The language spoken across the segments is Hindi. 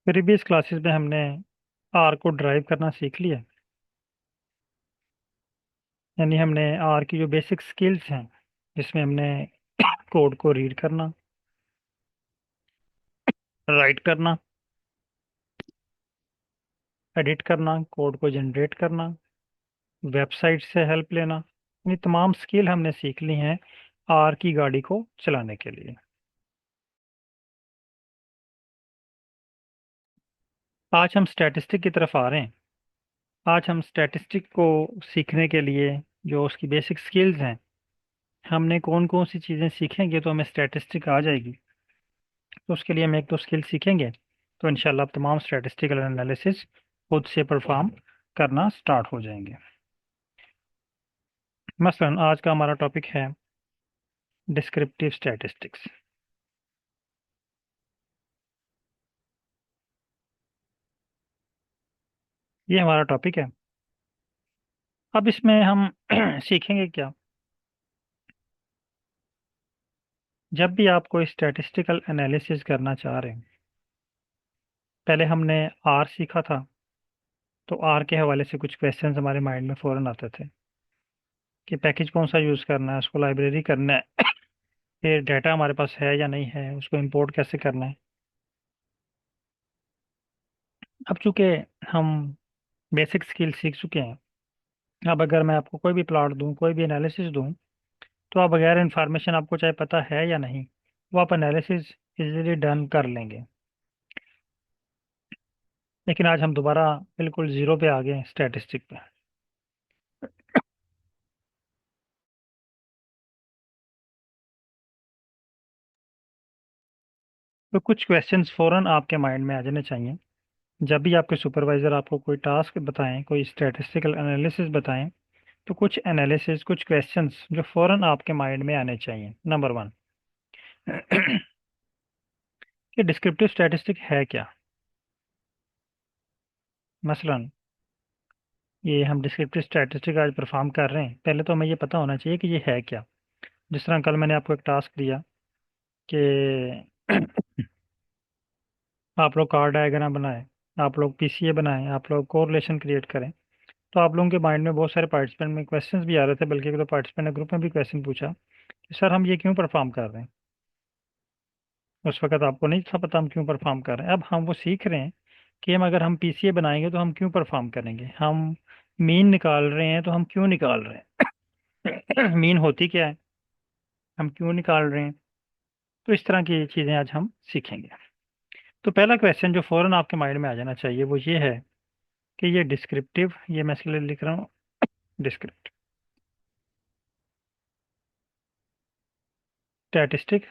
प्रीवियस क्लासेस में हमने आर को ड्राइव करना सीख लिया। यानी हमने आर की जो बेसिक स्किल्स हैं, जिसमें हमने कोड को रीड करना, राइट करना, एडिट करना, कोड को जनरेट करना, वेबसाइट से हेल्प लेना, ये तमाम स्किल हमने सीख ली हैं आर की गाड़ी को चलाने के लिए। आज हम स्टैटिस्टिक की तरफ आ रहे हैं। आज हम स्टैटिस्टिक को सीखने के लिए जो उसकी बेसिक स्किल्स हैं, हमने कौन कौन सी चीज़ें सीखेंगे तो हमें स्टैटिस्टिक आ जाएगी। तो उसके लिए हम एक दो स्किल सीखेंगे, तो इंशाल्लाह आप तमाम स्टैटिस्टिकल एनालिसिस खुद से परफॉर्म करना स्टार्ट हो जाएंगे। मसलन आज का हमारा टॉपिक है डिस्क्रिप्टिव स्टैटिस्टिक्स। ये हमारा टॉपिक है। अब इसमें हम सीखेंगे क्या। जब भी आप कोई स्टैटिस्टिकल एनालिसिस करना चाह रहे हैं, पहले हमने आर सीखा था, तो आर के हवाले से कुछ क्वेश्चंस हमारे माइंड में फ़ौरन आते थे कि पैकेज कौन सा यूज़ करना है, उसको लाइब्रेरी करना है, फिर डाटा हमारे पास है या नहीं है, उसको इंपोर्ट कैसे करना है। अब चूंकि हम बेसिक स्किल सीख चुके हैं, अब अगर मैं आपको कोई भी प्लॉट दूं, कोई भी एनालिसिस दूं, तो आप बगैर इंफॉर्मेशन, आपको चाहे पता है या नहीं, वो आप एनालिसिस इजीली डन कर लेंगे। लेकिन आज हम दोबारा बिल्कुल ज़ीरो पे आ गए हैं, स्टैटिस्टिक पे। तो कुछ क्वेश्चंस फ़ौरन आपके माइंड में आ जाने चाहिए। जब भी आपके सुपरवाइज़र आपको कोई टास्क बताएं, कोई स्टैटिस्टिकल एनालिसिस बताएं, तो कुछ एनालिसिस, कुछ क्वेश्चंस जो फ़ौरन आपके माइंड में आने चाहिए। नंबर वन, कि डिस्क्रिप्टिव स्टैटिस्टिक है क्या। मसलन ये हम डिस्क्रिप्टिव स्टैटिस्टिक आज परफॉर्म कर रहे हैं, पहले तो हमें ये पता होना चाहिए कि ये है क्या। जिस तरह कल मैंने आपको एक टास्क दिया कि आप लोग कार्ड डायग्राम बनाएं, आप लोग पीसीए बनाएं, आप लोग कोरिलेशन क्रिएट करें। तो आप लोगों के माइंड में बहुत सारे पार्टिसिपेंट में क्वेश्चंस भी आ रहे थे, बल्कि एक दो पार्टिसिपेंट ने ग्रुप में भी क्वेश्चन पूछा कि सर हम ये क्यों परफॉर्म कर रहे हैं। उस वक्त आपको नहीं था पता हम क्यों परफॉर्म कर रहे हैं। अब हम वो सीख रहे हैं कि हम अगर हम पीसीए बनाएंगे तो हम क्यों परफॉर्म करेंगे। हम मीन निकाल रहे हैं तो हम क्यों निकाल रहे हैं। मीन होती क्या है, हम क्यों निकाल रहे हैं। तो इस तरह की चीज़ें आज हम सीखेंगे। तो पहला क्वेश्चन जो फौरन आपके माइंड में आ जाना चाहिए वो ये है कि ये डिस्क्रिप्टिव, ये मैं इसके लिए लिख रहा हूँ डिस्क्रिप्टिव स्टैटिस्टिक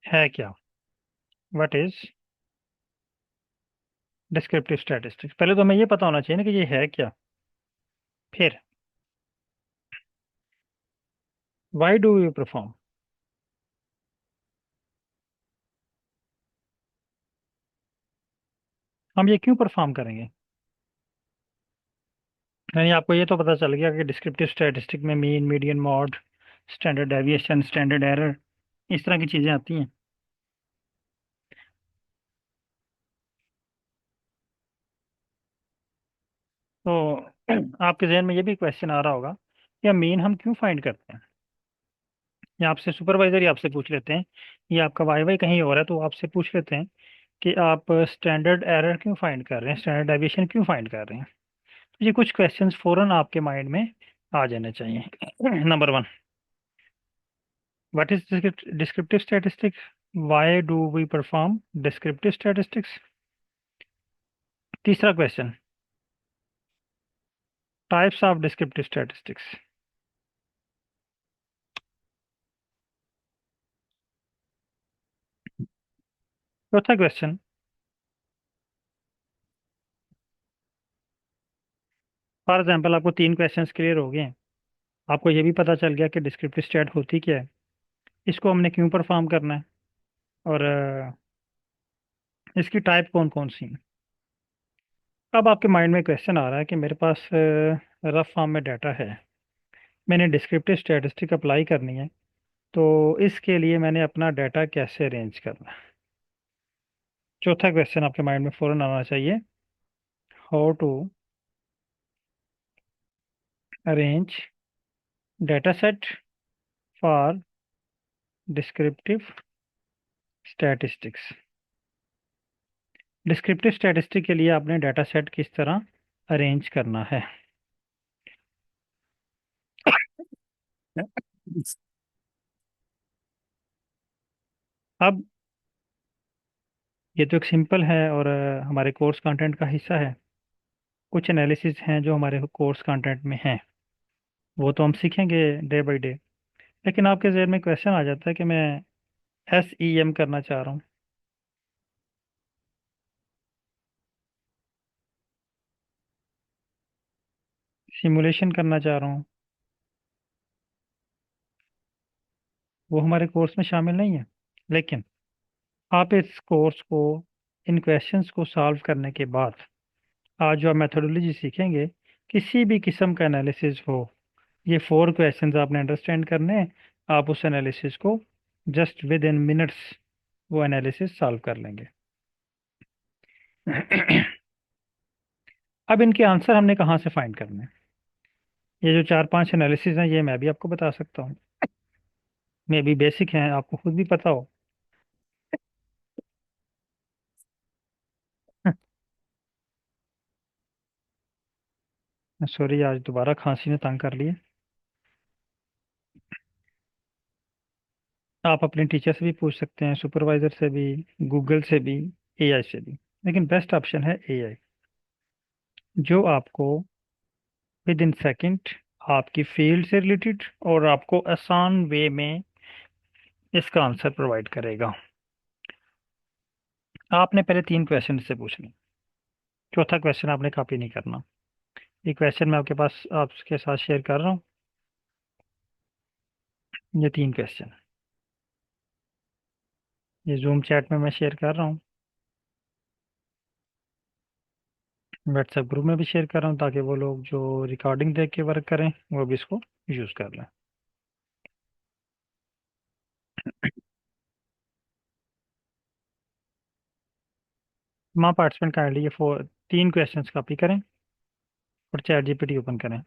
है क्या। What is descriptive statistics. पहले तो हमें ये पता होना चाहिए ना कि ये है क्या। फिर व्हाई डू यू परफॉर्म, हम ये क्यों परफॉर्म करेंगे। यानी आपको ये तो पता चल गया कि डिस्क्रिप्टिव स्टैटिस्टिक में mean, median, mod, standard deviation, standard error, इस तरह की चीज़ें आती हैं। तो आपके जहन में ये भी क्वेश्चन आ रहा होगा कि मीन हम क्यों फाइंड करते हैं। या आपसे सुपरवाइजर ही आपसे पूछ लेते हैं, या आपका वाई वाई कहीं और है तो आपसे पूछ लेते हैं कि आप स्टैंडर्ड एरर क्यों फाइंड कर रहे हैं, स्टैंडर्ड डेविएशन क्यों फाइंड कर रहे हैं। तो ये कुछ क्वेश्चंस फौरन आपके माइंड में आ जाने चाहिए। Number one, what is descriptive statistics, why do we perform descriptive statistics. तीसरा question, types of descriptive statistics. चौथा क्वेश्चन, फॉर एग्जाम्पल आपको तीन क्वेश्चंस क्लियर हो गए हैं, आपको ये भी पता चल गया कि डिस्क्रिप्टिव स्टैट होती क्या है, इसको हमने क्यों परफॉर्म करना है, और इसकी टाइप कौन कौन सी है। अब आपके माइंड में क्वेश्चन आ रहा है कि मेरे पास रफ फॉर्म में डाटा है, मैंने डिस्क्रिप्टिव स्टैटिस्टिक अप्लाई करनी है, तो इसके लिए मैंने अपना डाटा कैसे अरेंज करना है। चौथा क्वेश्चन आपके माइंड में फौरन आना चाहिए। How to arrange data set for descriptive statistics. Descriptive statistic के लिए आपने डाटा सेट किस तरह अरेंज करना है। अब ये तो एक सिंपल है और हमारे कोर्स कंटेंट का हिस्सा है। कुछ एनालिसिस हैं जो हमारे कोर्स कंटेंट में हैं, वो तो हम सीखेंगे डे बाय डे। लेकिन आपके जहन में क्वेश्चन आ जाता है कि मैं SEM करना चाह रहा हूँ, सिमुलेशन करना चाह रहा हूँ। वो हमारे कोर्स में शामिल नहीं है, लेकिन आप इस कोर्स को, इन क्वेश्चंस को सॉल्व करने के बाद आज जो आप मेथोडोलॉजी सीखेंगे, किसी भी किस्म का एनालिसिस हो, ये 4 क्वेश्चंस आपने अंडरस्टैंड करने हैं। आप उस एनालिसिस को जस्ट विद इन मिनट्स वो एनालिसिस सॉल्व कर लेंगे। अब इनके आंसर हमने कहाँ से फाइंड करने हैं? ये जो 4-5 एनालिसिस हैं, ये मैं भी आपको बता सकता हूँ। मे भी बेसिक हैं, आपको खुद भी पता हो। सॉरी, आज दोबारा खांसी ने तंग कर लिया। आप अपने टीचर से भी पूछ सकते हैं, सुपरवाइजर से भी, गूगल से भी, AI से भी। लेकिन बेस्ट ऑप्शन है AI, जो आपको विद इन सेकेंड आपकी फील्ड से रिलेटेड और आपको आसान वे में इसका आंसर प्रोवाइड करेगा। आपने पहले 3 क्वेश्चन से पूछने, चौथा क्वेश्चन आपने कॉपी नहीं करना। ये क्वेश्चन मैं आपके पास आपके साथ शेयर कर रहा हूँ। ये 3 क्वेश्चन ये जूम चैट में मैं शेयर कर रहा हूँ, व्हाट्सएप ग्रुप में भी शेयर कर रहा हूँ, ताकि वो लोग जो रिकॉर्डिंग देख के वर्क करें वो भी इसको यूज़ कर लें। माँ पार्टिसिपेंट काइंडली ये 3 क्वेश्चंस कॉपी करें और चैट GPT ओपन करें।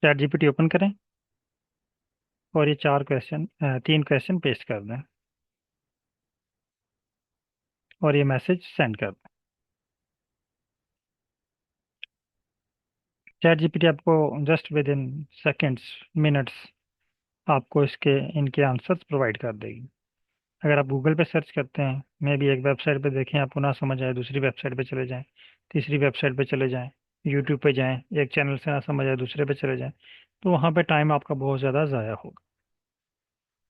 चैट GPT ओपन करें और ये 3 क्वेश्चन पेस्ट कर दें और ये मैसेज सेंड कर दें। चैट GPT आपको just with in seconds, minutes आपको इसके इनके आंसर्स प्रोवाइड कर देगी। अगर आप गूगल पे सर्च करते हैं, मे भी एक वेबसाइट पे देखें, आपको ना समझ आए दूसरी वेबसाइट पे चले जाएं, तीसरी वेबसाइट पे चले जाएं, यूट्यूब पे जाएं, एक चैनल से ना समझ आए दूसरे पे चले जाएं, तो वहाँ पे टाइम आपका बहुत ज़्यादा ज़ाया होगा।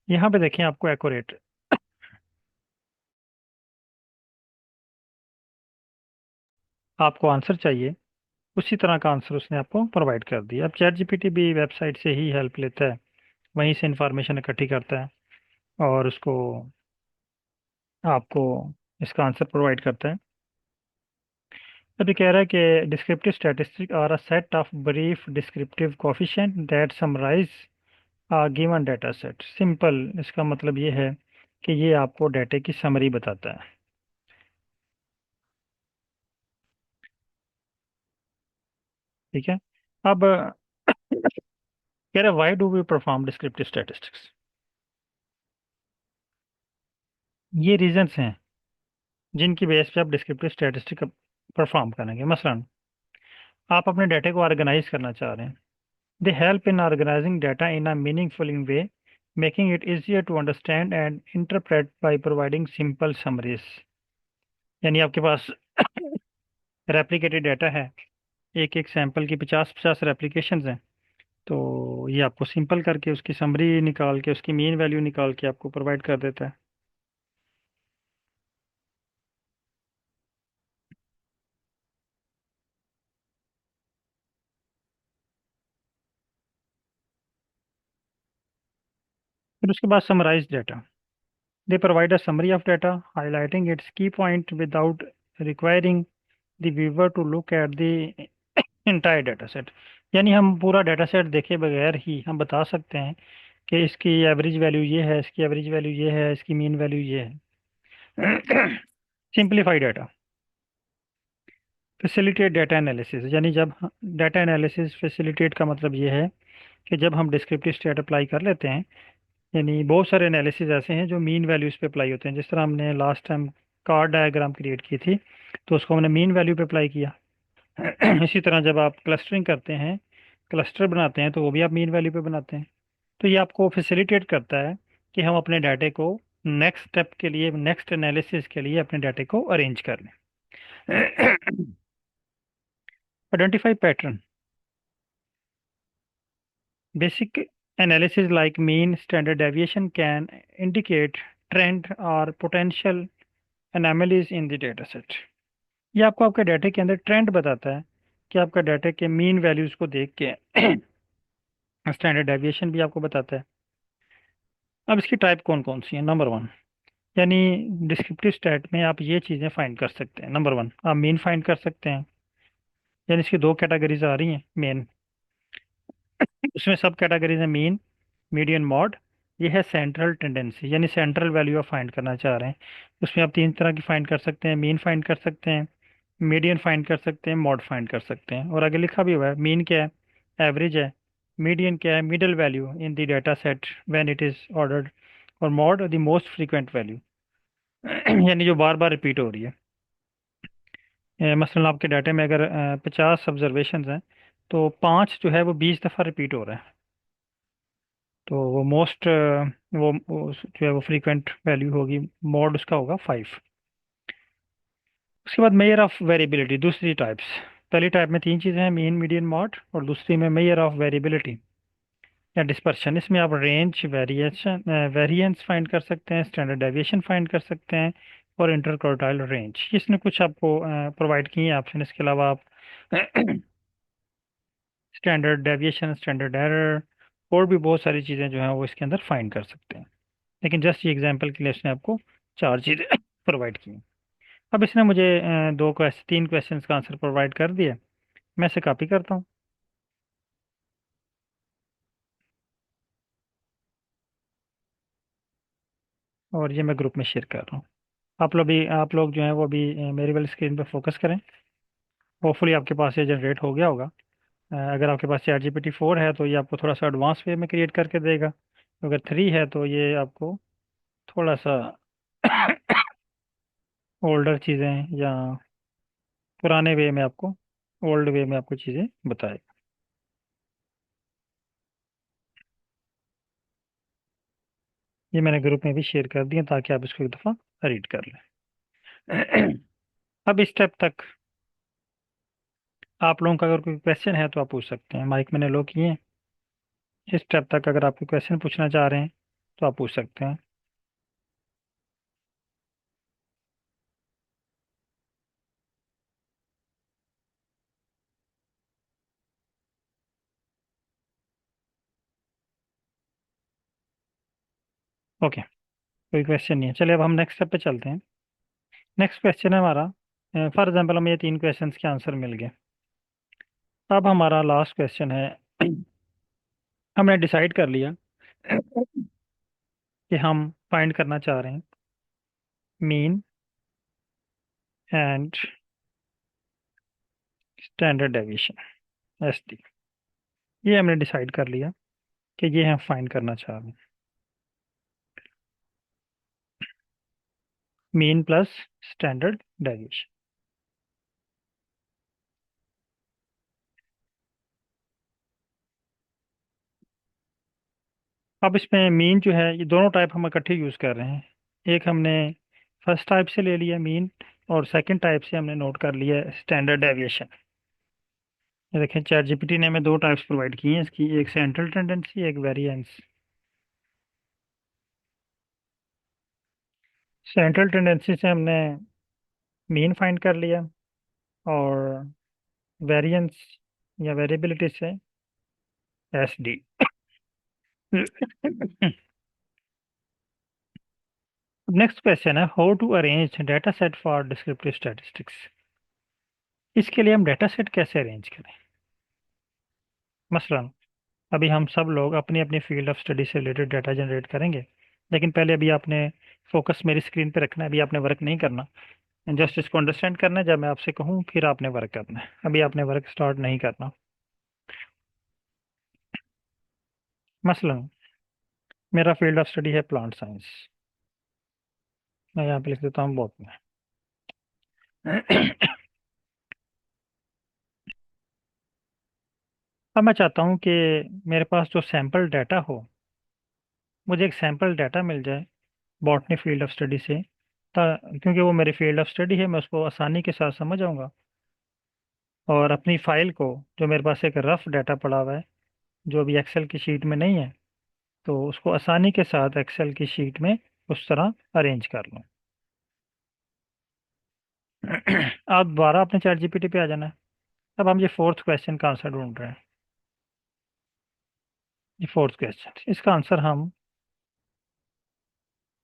यहाँ पे देखें, आपको एक्यूरेट आपको आंसर चाहिए, उसी तरह का आंसर उसने आपको प्रोवाइड कर दिया। अब चैट GPT भी वेबसाइट से ही हेल्प लेता है, वहीं से इंफॉर्मेशन इकट्ठी करता है और उसको आपको इसका आंसर प्रोवाइड करता है। अभी कह रहा है कि descriptive statistic are a set of brief descriptive coefficient that summarise given data set. Simple इसका मतलब ये है कि ये आपको डाटे की समरी बताता है। ठीक है। अब कह रहा है why do we perform descriptive statistics. ये रीजंस हैं जिनकी बेस पे आप डिस्क्रिप्टिव स्टैटिस्टिक परफॉर्म करेंगे। मसलन आप अपने डाटे को ऑर्गेनाइज करना चाह रहे हैं। They help in organising data in a meaningful way, making it easier to understand and interpret by providing simple summaries. यानी आपके पास रेप्लिकेटेड डाटा है, एक एक सैंपल की 50-50 रेप्लिकेशंस हैं, तो ये आपको सिंपल करके उसकी समरी निकाल के उसकी मीन वैल्यू निकाल के आपको प्रोवाइड कर देता है। फिर उसके बाद summarise data. They provide a summary of data highlighting its key point without requiring the viewer to look at the entire data set. यानी हम पूरा डाटा सेट देखे बगैर ही हम बता सकते हैं कि इसकी एवरेज वैल्यू ये है, इसकी एवरेज वैल्यू ये है, इसकी मीन वैल्यू ये है। Simplified data. Facilitate data analysis, यानी जब डाटा एनालिसिस फैसिलिटेट का मतलब ये है कि जब हम डिस्क्रिप्टिव स्टेट अप्लाई कर लेते हैं, यानी बहुत सारे एनालिसिस ऐसे हैं जो मीन वैल्यूज पे अप्लाई होते हैं। जिस तरह हमने last time card diagram create की थी, तो उसको हमने मीन वैल्यू पे अप्लाई किया। इसी तरह जब आप क्लस्टरिंग करते हैं, क्लस्टर बनाते हैं, तो वो भी आप मीन वैल्यू पे बनाते हैं। तो ये आपको फैसिलिटेट करता है कि हम अपने डाटे को नेक्स्ट स्टेप के लिए, नेक्स्ट एनालिसिस के लिए अपने डाटे को अरेंज कर लें। Identify pattern. Basic analysis like mean standard deviation can indicate trend or potential anomalies in the dataset। ये आपको आपके डाटा के अंदर ट्रेंड बताता है कि आपका डाटा के मीन वैल्यूज को देख के स्टैंडर्ड डेविएशन भी आपको बताता है। अब इसकी टाइप कौन कौन सी है? नंबर वन, यानी डिस्क्रिप्टिव स्टैट में आप ये चीज़ें फाइंड कर सकते हैं। नंबर वन, आप मीन फाइंड कर सकते हैं। यानी इसकी दो कैटेगरीज आ रही हैं मेन, उसमें सब कैटेगरीज है मीन, मीडियन, मॉड। ये है सेंट्रल टेंडेंसी, यानी सेंट्रल वैल्यू आप फाइंड करना चाह रहे हैं। उसमें आप तीन तरह की फाइंड कर सकते हैं, मीन फाइंड कर सकते हैं, मीडियन फाइंड कर सकते हैं, मॉड फाइंड कर सकते हैं। और आगे लिखा भी हुआ है मीन क्या है, एवरेज है। मीडियन क्या है, middle value in the data set when it is ordered. और mode the most frequent value, यानी जो बार बार रिपीट हो रही है। मसलन आपके डाटे में अगर 50 ऑब्जर्वेशन हैं, तो पाँच जो है वो 20 दफ़ा रिपीट हो रहा है, तो वो मोस्ट वो जो है वो फ्रीक्वेंट वैल्यू होगी। मॉड उसका होगा 5। उसके बाद मेजर ऑफ वेरिएबिलिटी, दूसरी टाइप्स। पहली टाइप में तीन चीज़ें हैं, मीन, मीडियन, मॉड। और दूसरी में मेजर ऑफ वेरिएबिलिटी या डिस्पर्शन। इसमें आप रेंज वेरिएशन वेरिएंस फाइंड कर सकते हैं, स्टैंडर्ड डेविएशन फाइंड कर सकते हैं, और इंटर क्वार्टाइल रेंज। इसने कुछ आपको प्रोवाइड किए हैं ऑप्शन। इसके अलावा आप स्टैंडर्ड डेविएशन, स्टैंडर्ड एरर, और भी बहुत सारी चीज़ें जो हैं वो इसके अंदर फाइंड कर सकते हैं। लेकिन जस्ट ये एग्जांपल के लिए इसने आपको चार चीज़ें प्रोवाइड की। अब इसने मुझे तीन क्वेश्चंस का आंसर प्रोवाइड कर दिया। मैं इसे कॉपी करता हूँ और ये मैं ग्रुप में शेयर कर रहा हूँ। आप लोग जो हैं वो भी मेरी वाली स्क्रीन पे फोकस करें। होपफुली आपके पास ये जनरेट हो गया होगा। अगर आपके पास चैट जीपीटी 4 है तो ये आपको थोड़ा सा एडवांस वे में क्रिएट करके देगा। अगर 3 है तो ये आपको थोड़ा सा ओल्डर चीज़ें या पुराने वे में आपको, ओल्ड वे में आपको चीज़ें बताएगा। ये मैंने ग्रुप में भी शेयर कर दिया ताकि आप इसको एक दफ़ा रीड कर लें। अब इस स्टेप तक आप लोगों का अगर कोई क्वेश्चन है तो आप पूछ सकते हैं। माइक मैंने लो किए हैं। इस स्टेप तक अगर आप कोई क्वेश्चन पूछना चाह रहे हैं तो आप पूछ सकते हैं। ओके, कोई क्वेश्चन नहीं है। चलिए अब हम नेक्स्ट स्टेप पे चलते हैं। नेक्स्ट क्वेश्चन है हमारा, फॉर एग्जांपल हमें ये तीन क्वेश्चंस के आंसर मिल गए। अब हमारा लास्ट क्वेश्चन है। हमने डिसाइड कर लिया कि हम फाइंड करना चाह रहे हैं mean and standard deviation, ST. ये हमने डिसाइड कर लिया कि ये हम फाइंड करना चाह रहे हैं, मीन प्लस स्टैंडर्ड डेविएशन। अब इसमें मीन जो है, ये दोनों टाइप हम इकट्ठे यूज़ कर रहे हैं। एक हमने फर्स्ट टाइप से ले लिया मीन, और सेकंड टाइप से हमने नोट कर लिया स्टैंडर्ड डेविएशन। ये देखें, चैट जीपीटी ने हमें दो टाइप्स प्रोवाइड की हैं इसकी, एक सेंट्रल टेंडेंसी, एक वेरिएंस। सेंट्रल टेंडेंसी से हमने मीन फाइंड कर लिया, और वेरिएंस या वेरिएबिलिटी से एसडी। नेक्स्ट क्वेश्चन है, how to arrange data set for descriptive statistics. इसके लिए हम डेटा सेट कैसे अरेंज करें। मसलन अभी हम सब लोग अपनी अपनी फील्ड ऑफ स्टडी से रिलेटेड डाटा जनरेट करेंगे, लेकिन पहले अभी आपने फोकस मेरी स्क्रीन पे रखना है, अभी आपने वर्क नहीं करना। जस्ट इसको अंडरस्टैंड करना है, जब मैं आपसे कहूँ फिर आपने वर्क करना है, अभी आपने वर्क स्टार्ट नहीं करना। मसलन मेरा फील्ड ऑफ स्टडी है प्लांट साइंस, मैं यहाँ पे लिख देता हूँ बहुत में। अब मैं चाहता हूँ कि मेरे पास जो सैम्पल डाटा हो, मुझे एक सैम्पल डाटा मिल जाए बॉटनी फील्ड ऑफ स्टडी से, क्योंकि वो मेरी फील्ड ऑफ स्टडी है, मैं उसको आसानी के साथ समझ आऊँगा। और अपनी फाइल को, जो मेरे पास एक रफ डाटा पड़ा हुआ है जो अभी एक्सेल की शीट में नहीं है, तो उसको आसानी के साथ एक्सेल की शीट में उस तरह अरेंज कर लूँ। आप दोबारा अपने चैट जीपीटी पे आ जाना है। अब हम ये फोर्थ क्वेश्चन का आंसर ढूंढ रहे हैं। ये फोर्थ क्वेश्चन, इसका आंसर हम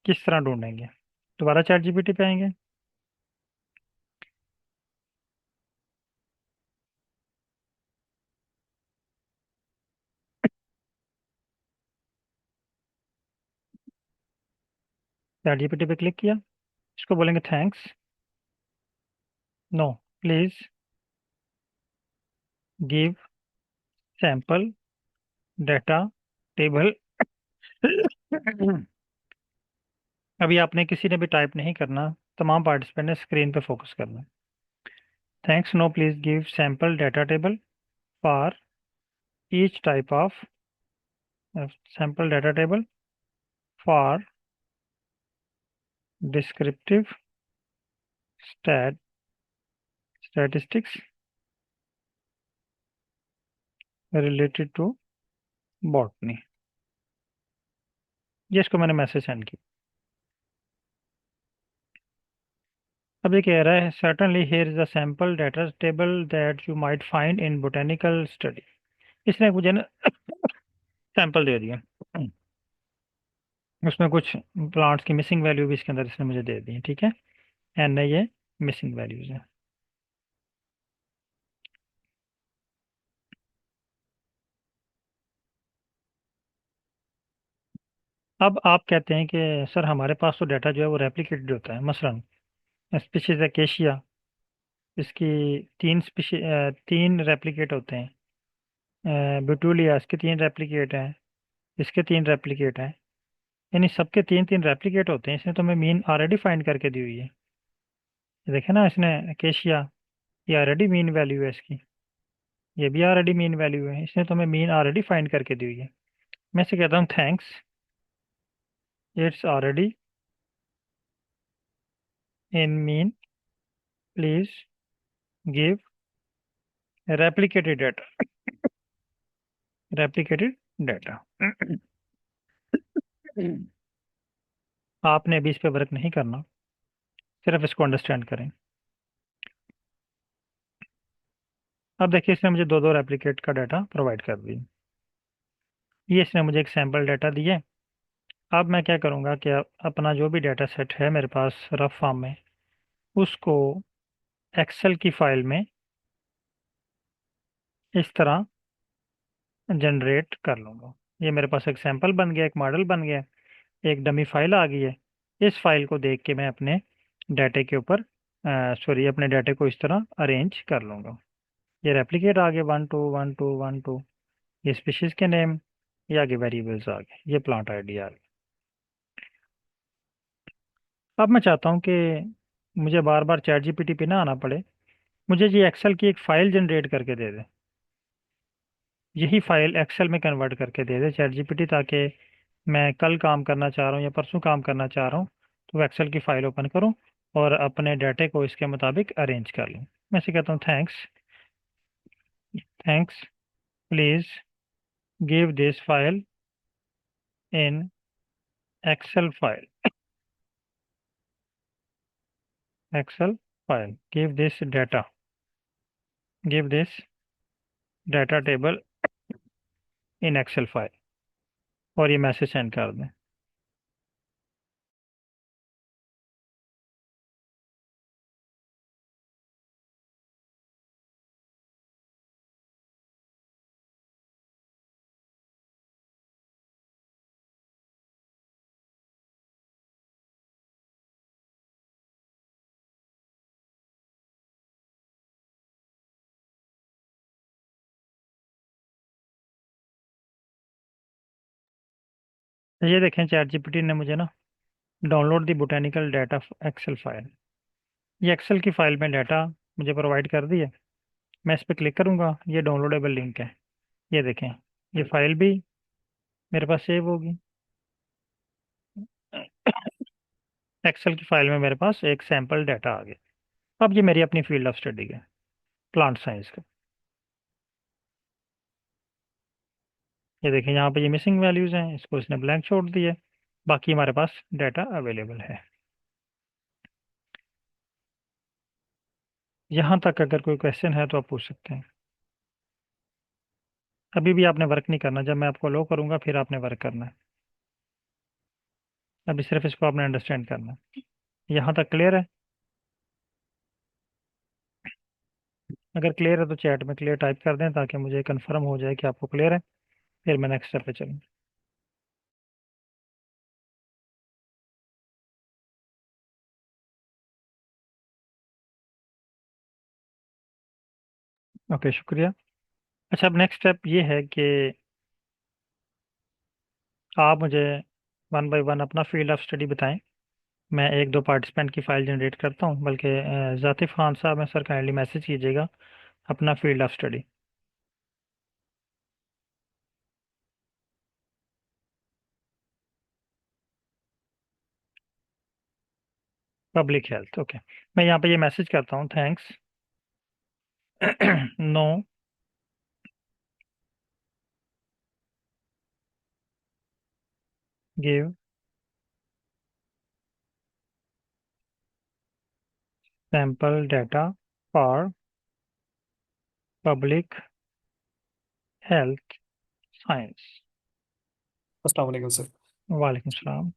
किस तरह ढूंढेंगे। दोबारा चैट जीपीटी पे आएंगे। चैट जीपीटी पे क्लिक किया, इसको बोलेंगे thanks, no please give sample data table. अभी आपने किसी ने भी टाइप नहीं करना, तमाम पार्टिसिपेंट ने स्क्रीन पे फोकस करना। Thanks, no please give sample data table for each type of sample data table for descriptive stat statistics related to botany. ये इसको मैंने मैसेज सेंड किया। अब ये कह रहा है, certainly here is a sample data table that you might find in botanical study. इसने मुझे ना सैंपल दे दिया, उसमें कुछ प्लांट्स की मिसिंग वैल्यू भी इसके अंदर इसने मुझे दे दी है, ठीक है। एन है ये मिसिंग वैल्यूज है। अब आप कहते हैं कि सर हमारे पास तो डाटा जो है वो रेप्लिकेटेड होता है। मसलन स्पीशीज एकेशिया, इसकी तीन रेप्लिकेट होते हैं। ब्यूटूलिया, इसके तीन रेप्लिकेट हैं, इसके तीन रेप्लिकेट हैं, यानी सबके तीन तीन रेप्लिकेट होते हैं। इसने तो मैं मीन ऑलरेडी फाइंड करके दी हुई है। ये देखे ना, इसने एकेशिया, ये ऑलरेडी मीन वैल्यू है इसकी, ये भी ऑलरेडी मीन वैल्यू है, इसने तो मैं मीन ऑलरेडी फाइंड करके दी हुई है। मैं से कहता हूँ thanks, it's already in mean, please give replicated data, replicated data. आपने अभी इस पे वर्क नहीं करना, सिर्फ इसको अंडरस्टैंड करें। अब देखिए, इसने मुझे दो दो रेप्लिकेट का डाटा प्रोवाइड कर दिया। ये इसने मुझे एक सैम्पल डाटा दिए। अब मैं क्या करूँगा कि अपना जो भी डाटा सेट है मेरे पास रफ फॉर्म में, उसको एक्सेल की फाइल में इस तरह जनरेट कर लूँगा। ये मेरे पास एक सैंपल बन गया, एक मॉडल बन गया, एक डमी फाइल आ गई है। इस फाइल को देख के मैं अपने डाटे के ऊपर, सॉरी, अपने डाटे को इस तरह अरेंज कर लूँगा। ये रेप्लिकेट आ गए, 1 2 1 2 1 2। ये स्पीशीज के नेम, ये आगे वेरिएबल्स आ गए, ये प्लांट आईडी आ गई। अब मैं चाहता हूँ कि मुझे बार बार चैट जीपीटी पे ना आना पड़े, मुझे ये एक्सेल की एक फाइल जनरेट करके दे दे। यही फाइल एक्सेल में कन्वर्ट करके दे दे चैट जीपीटी, ताकि मैं कल काम करना चाह रहा हूँ या परसों काम करना चाह रहा हूँ, तो एक्सेल की फाइल ओपन करूँ और अपने डाटे को इसके मुताबिक अरेंज कर लूँ। मैं से कहता हूँ thanks, thanks, please give this file in Excel file, Excel file, give this data table in Excel file, और ये मैसेज सेंड कर दें। तो ये देखें, चैट जीपीटी ने मुझे ना डाउनलोड दी बोटेनिकल डाटा एक्सेल फाइल, ये एक्सेल की फाइल में डाटा मुझे प्रोवाइड कर दी है। मैं इस पर क्लिक करूंगा, ये डाउनलोडेबल लिंक है। ये देखें, ये फाइल भी मेरे पास सेव होगी। एक्सेल की फाइल में मेरे पास एक सैंपल डाटा आ गया। अब ये मेरी अपनी फील्ड ऑफ स्टडी है, प्लांट साइंस का। ये देखें, यहाँ पे ये मिसिंग वैल्यूज हैं, इसको इसने ब्लैंक छोड़ दिए। बाकी हमारे पास डाटा अवेलेबल है। यहाँ तक अगर कोई क्वेश्चन है तो आप पूछ सकते हैं। अभी भी आपने वर्क नहीं करना, जब मैं आपको लो करूंगा फिर आपने वर्क करना है। अभी सिर्फ इसको आपने अंडरस्टैंड करना है। यहाँ तक क्लियर है? अगर क्लियर है तो चैट में क्लियर टाइप कर दें, ताकि मुझे कंफर्म हो जाए कि आपको क्लियर है, फिर मैं नेक्स्ट स्टेप पे चलूँ। ओके, शुक्रिया। अच्छा, अब नेक्स्ट स्टेप ये है कि आप मुझे वन बाय वन अपना फील्ड ऑफ स्टडी बताएं। मैं एक दो पार्टिसिपेंट की फ़ाइल जनरेट करता हूँ, बल्कि ज़ातिफ़ खान साहब हैं, सर काइंडली मैसेज कीजिएगा अपना field of study. Public health, okay. मैं यहाँ पे ये मैसेज करता हूँ, thanks. No give sample data for public health science. अस्सलाम वालेकुम सर। वालेकुम सलाम।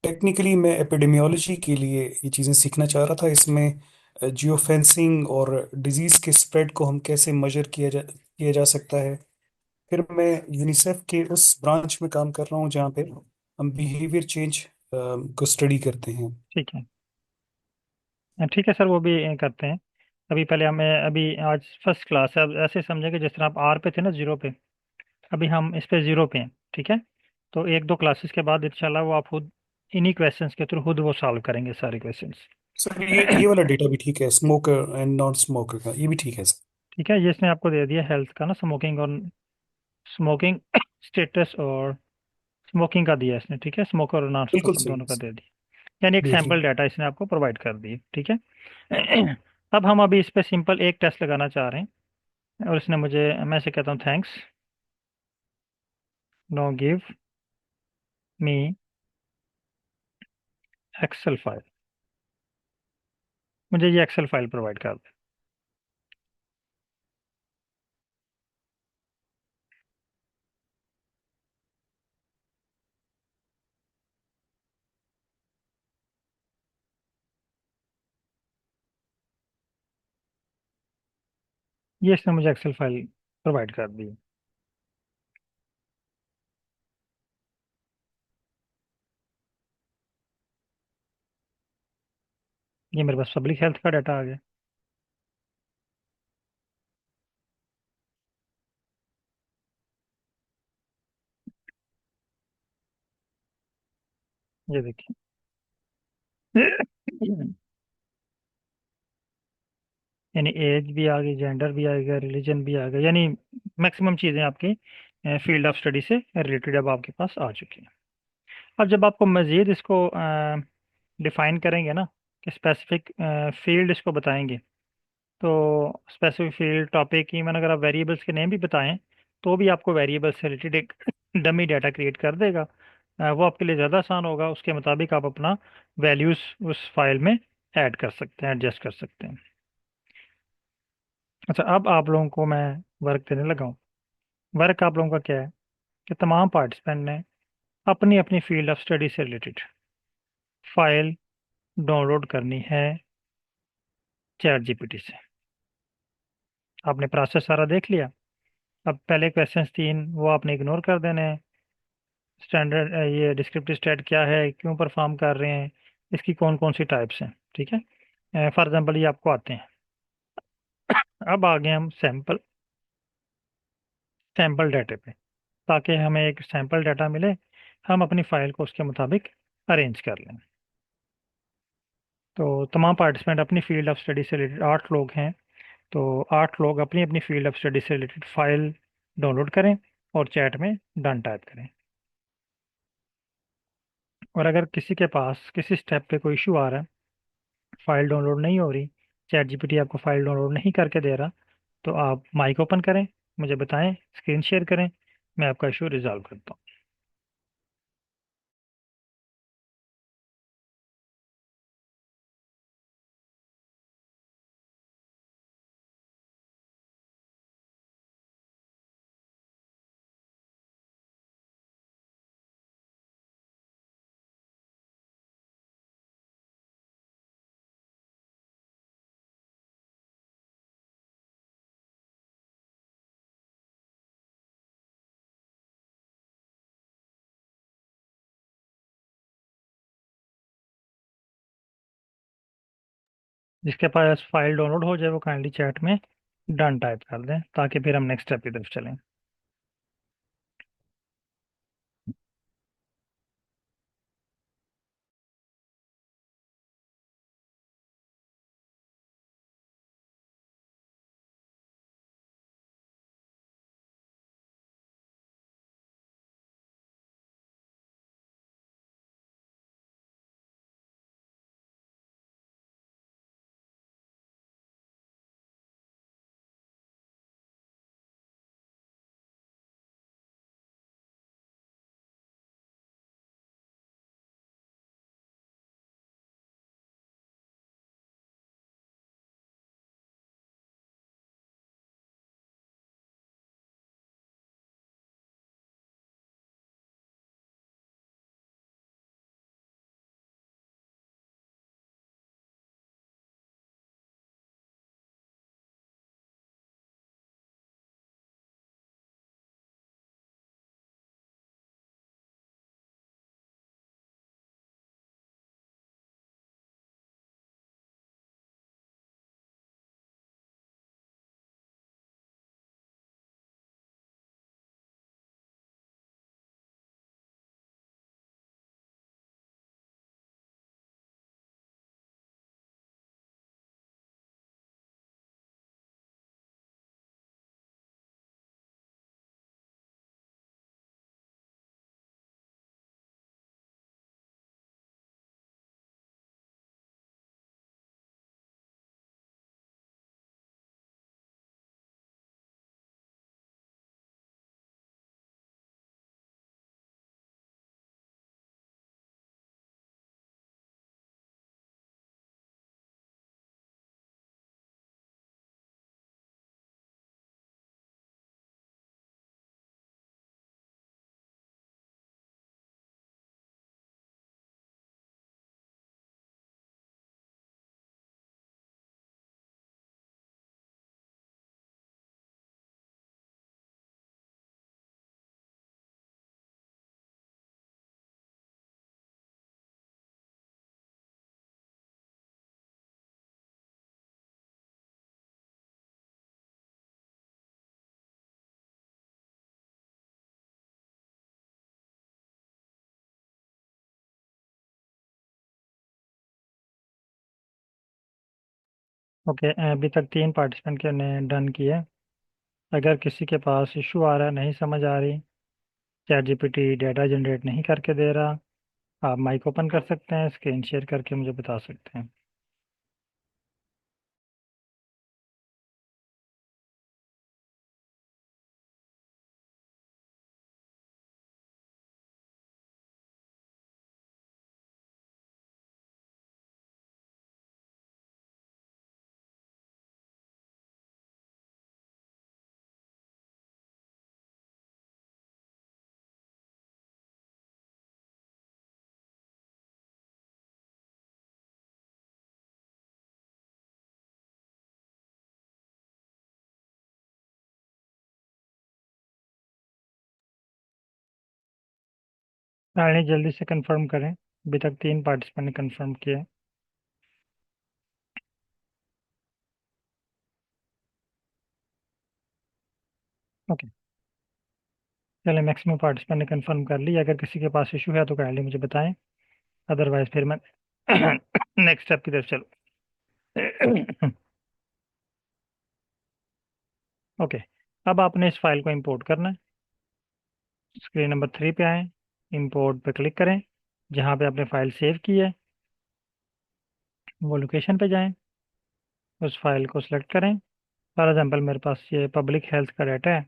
टेक्निकली मैं एपिडेमियोलॉजी के लिए ये चीज़ें सीखना चाह रहा था। इसमें जियो फेंसिंग और डिजीज़ के स्प्रेड को हम कैसे मेजर किया जा सकता है। फिर मैं यूनिसेफ के उस ब्रांच में काम कर रहा हूँ जहाँ पे हम बिहेवियर चेंज को स्टडी करते हैं। ठीक है। ठीक है सर, वो भी करते हैं। अभी पहले हमें, अभी आज फर्स्ट क्लास है, अब ऐसे समझेंगे जिस तरह आप आर पे थे ना, जीरो पे। अभी हम इस पे जीरो पे हैं, ठीक है। तो एक दो क्लासेस के बाद इंशाल्लाह वो आप खुद इन्हीं क्वेश्चंस के थ्रू खुद वो सॉल्व करेंगे सारे क्वेश्चंस। सर ये वाला डेटा भी ठीक है, स्मोकर एंड नॉन स्मोकर का, ये भी ठीक है सर। ठीक है, ये इसने आपको दे दिया हेल्थ का ना, स्मोकिंग और स्मोकिंग स्टेटस, और स्मोकिंग का दिया इसने, ठीक है। स्मोकर और नॉन बिल्कुल स्मोकिंग सही दोनों है का सर। दे दिया। यानी एक बेहतरीन। सैंपल डाटा इसने आपको प्रोवाइड कर दी, ठीक है। अब हम अभी इस पे सिंपल एक टेस्ट लगाना चाह रहे हैं, और इसने मुझे, मैं इसे कहता हूँ thanks, no give me Excel file. मुझे ये एक्सेल फाइल प्रोवाइड कर दे। ये इसने मुझे एक्सेल फाइल प्रोवाइड कर दी। ये मेरे पास पब्लिक हेल्थ का डाटा आ गया। ये देखिए। यानी एज भी आ गई, जेंडर भी आ गया, रिलीजन भी आ गया, यानी मैक्सिमम चीज़ें आपकी फील्ड ऑफ स्टडी से रिलेटेड अब आपके पास आ चुकी हैं। अब जब आपको मज़ीद इसको डिफाइन करेंगे ना, कि स्पेसिफिक फील्ड इसको बताएंगे, तो स्पेसिफिक फील्ड टॉपिक, इवन अगर आप वेरिएबल्स के नेम भी बताएं, तो भी आपको वेरिएबल से रिलेटेड एक डमी डाटा क्रिएट कर देगा। वो आपके लिए ज़्यादा आसान होगा, उसके मुताबिक आप अपना वैल्यूज़ उस फाइल में ऐड कर सकते हैं, एडजस्ट कर सकते हैं। अच्छा, अब आप लोगों को मैं वर्क देने लगा हूँ। वर्क आप लोगों का क्या है, कि तमाम पार्टिसिपेंट ने अपनी अपनी फील्ड ऑफ स्टडी से रिलेटेड फाइल डाउनलोड करनी है चैट जीपीटी से। आपने प्रोसेस सारा देख लिया। अब पहले क्वेश्चंस तीन वो आपने इग्नोर कर देने हैं। स्टैंडर्ड, ये डिस्क्रिप्टिव स्टेट क्या है, क्यों परफॉर्म कर रहे हैं, इसकी कौन कौन सी टाइप्स हैं, ठीक है। फॉर एग्जांपल ये आपको आते हैं। अब आगे हम सैंपल सैंपल डाटे पे, ताकि हमें एक सैंपल डाटा मिले हम अपनी फाइल को उसके मुताबिक अरेंज कर लें। तो तमाम पार्टिसिपेंट अपनी फील्ड ऑफ स्टडी से रिलेटेड 8 लोग हैं, तो 8 लोग अपनी अपनी फील्ड ऑफ स्टडी से रिलेटेड फाइल डाउनलोड करें और चैट में डन टाइप करें। और अगर किसी के पास किसी स्टेप पे कोई इशू आ रहा है, फाइल डाउनलोड नहीं हो रही, चैट जीपीटी आपको फाइल डाउनलोड नहीं करके दे रहा, तो आप माइक ओपन करें, मुझे बताएं, स्क्रीन शेयर करें, मैं आपका इशू रिजॉल्व करता हूँ। जिसके पास फाइल डाउनलोड हो जाए वो काइंडली चैट में डन टाइप कर दें, ताकि फिर हम नेक्स्ट स्टेप की तरफ चलें। ओके, अभी तक 3 पार्टिसिपेंट के ने डन किया है। अगर किसी के पास इशू आ रहा है, नहीं समझ आ रही, चैट जीपीटी डेटा जनरेट नहीं करके दे रहा, आप माइक ओपन कर सकते हैं, स्क्रीन शेयर करके मुझे बता सकते हैं। रानी जल्दी से कंफर्म करें, अभी तक 3 पार्टिसिपेंट ने कंफर्म किया है। ओके। चले, मैक्सिमम पार्टिसिपेंट ने कंफर्म कर ली। अगर किसी के पास इशू है तो काइंडली मुझे बताएं, अदरवाइज फिर मैं नेक्स्ट स्टेप की तरफ चलो। ओके, अब आपने इस फाइल को इंपोर्ट करना है। स्क्रीन नंबर 3 पे आए, इंपोर्ट पे क्लिक करें। जहाँ पे आपने फाइल सेव की है वो लोकेशन पे जाएं, उस फाइल को सिलेक्ट करें। फॉर एग्जांपल मेरे पास ये पब्लिक हेल्थ का डाटा है,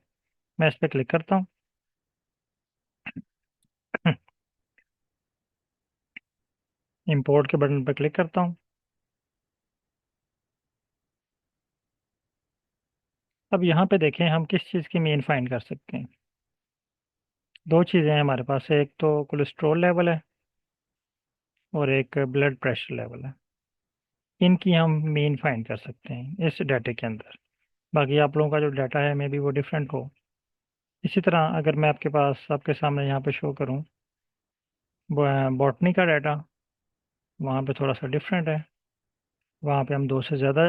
मैं इस पर क्लिक करता हूँ। इंपोर्ट के बटन पर क्लिक करता हूँ। अब यहाँ पे देखें हम किस चीज़ की मीन फाइंड कर सकते हैं। दो चीज़ें हैं हमारे पास, एक तो कोलेस्ट्रॉल लेवल है और एक ब्लड प्रेशर लेवल है। इनकी हम मीन फाइंड कर सकते हैं इस डाटे के अंदर। बाकी आप लोगों का जो डाटा है मे बी वो डिफरेंट हो। इसी तरह अगर मैं आपके पास आपके सामने यहाँ पे शो करूँ बॉटनी का डाटा, वहाँ पे थोड़ा सा डिफरेंट है। वहाँ पे हम दो से ज़्यादा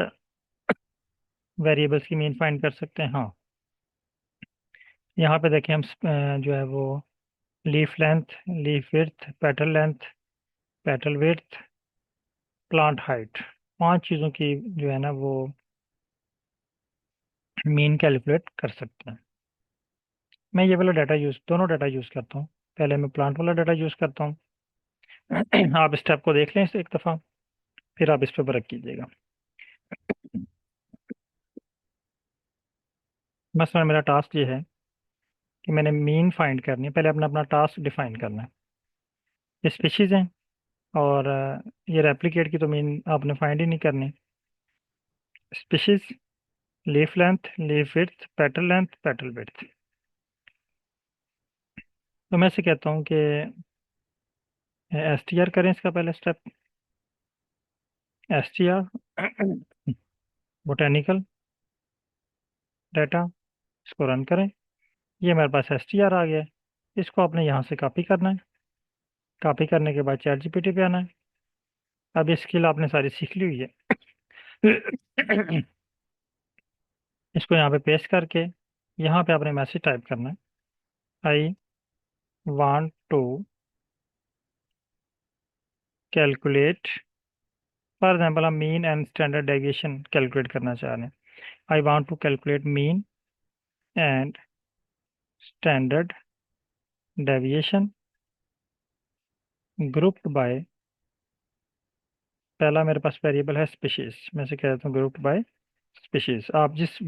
वेरिएबल्स की मीन फाइंड कर सकते हैं। हाँ, यहाँ पे देखें हम जो है वो leaf length, leaf width, petal length, petal width, plant height, पांच चीज़ों की जो है ना वो मीन कैलकुलेट कर सकते हैं। मैं ये वाला डाटा यूज़, दोनों डाटा यूज़ करता हूँ। पहले मैं प्लांट वाला डाटा यूज़ करता हूँ। आप स्टेप को देख लें इसे एक दफ़ा, फिर आप इस पर वर्क कीजिएगा। मसलन मेरा टास्क ये है कि मैंने मीन फाइंड करनी है। पहले अपना अपना टास्क डिफाइन करना है। ये स्पीशीज़ हैं और ये रेप्लिकेट की तो मीन आपने फाइंड ही नहीं करनी। Species, leaf length, leaf width, petal length, petal width. तो मैं से कहता हूँ कि एस टी आर करें इसका पहला step. S T R botanical data, इसको रन करें। ये मेरे पास एस टी आर आ गया है। इसको आपने यहाँ से कॉपी करना है। कॉपी करने के बाद चैट जीपीटी पे आना है। अब ये स्किल आपने सारी सीख ली हुई है। इसको यहाँ पे पेस्ट करके यहाँ पे आपने मैसेज टाइप करना है, I want to calculate. For example हम mean and standard deviation calculate करना चाह रहे हैं। I want to calculate mean and standard deviation grouped by, पहला मेरे पास वेरिएबल है स्पीशीज, मैं से कहता हूँ ग्रुप्ड बाय स्पीशीज। आप जिस